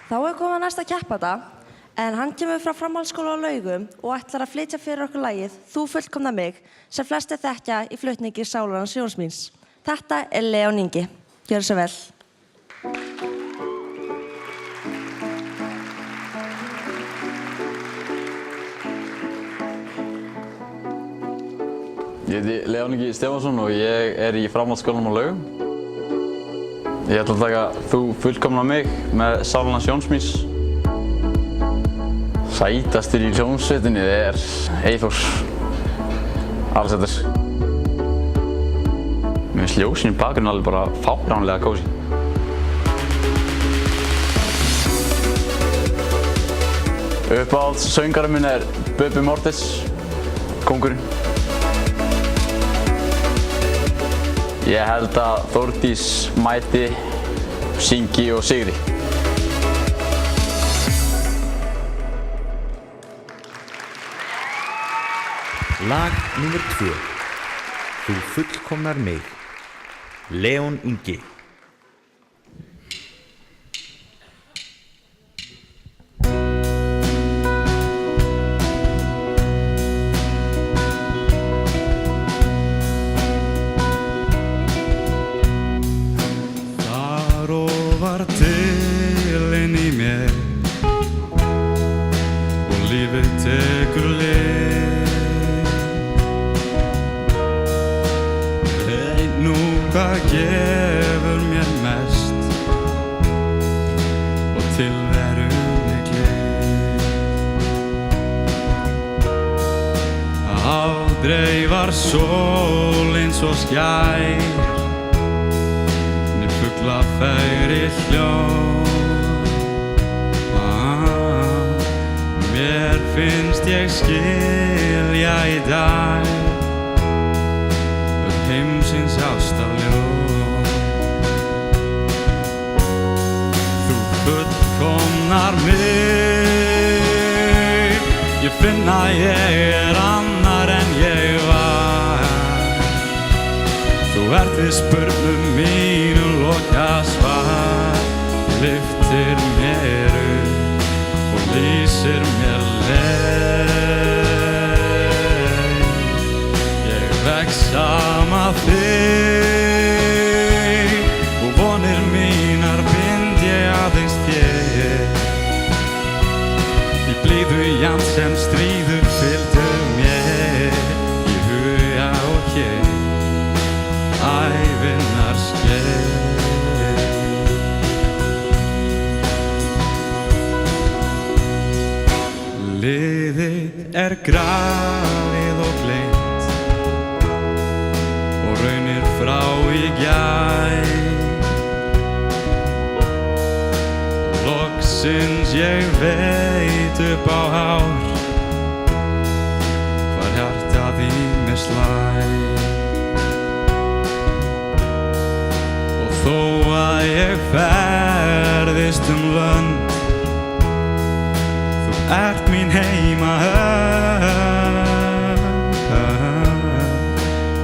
Þá komið næsta keppanda, en hann kemur frá framhaldsskóla á Laugum og ætlar að flytja fyrir okkur lagið Þú fullkomnar mig, sem flestir þekkja í flutningi Sálarans Jóns míns. Þetta Leon Ingi. Gjörðu svo vel. Ég heiti Leon Ingi Stefánsson og ég í framhaldsskólanum á Laugum. Ég ætla að taka Þú fullkomnar mig með Sálarans Jóns míns. Sætastur í hljómsveitinni Eyþór Alsættir. Mér finnst ljósin í bakgrunni alveg bara fáránlega kósí. Uppáhalds söngari minn Bubbi Mortis, kóngurinn. Ég held að Þórdís mæti, syngi og sigri. Lag númer 2. Þú fullkomnar mig. Leon Ingi. Þar ofar til inn í mér og lífið tekur leið. Nú hvað gefur mér mest og tilverunni gleð. Aldrei var sólin svo skær, né fuglafegri hljóð. Mér finnst ég skilja í dag heimsins ástarljóð. Þú fullkomnar mig, ég finn að ég annar en ég var. Þú við spurnum mínu lokasvar, lyftir mér upp og lýsir mér leið. Ég vex sama þig og vonir mínar bind ég aðeins þér. Í blíðu jafn sem stríður fylgdu mér í huga og hér ævinnar skeið. Liðið grafið og gleymt og raunir frá í gær. Loksins ég veit upp á hár hvar hjartað í mér slær. Og þó að ég ferðist lönd, þú ert mín heimahöfn.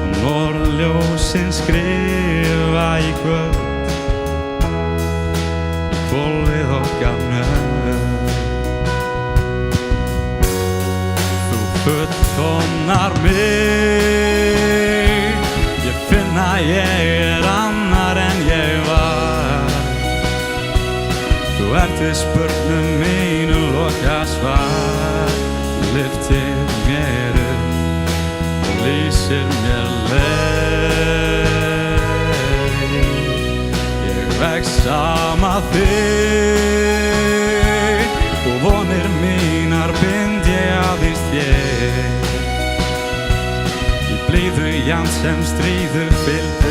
Og norðljósin skrifa í kvöld í hvolfið okkar nöfn. Þú fullkomnar mig, ég finn að ég annar en ég var. Þú ert við spurnum mínu lokasvar, lyftir mér upp og lýsir mér leið. Ég vex sama þig og vonir mínar bind ég aðeins þér. Í blíðu jafn sem stríður fylgdu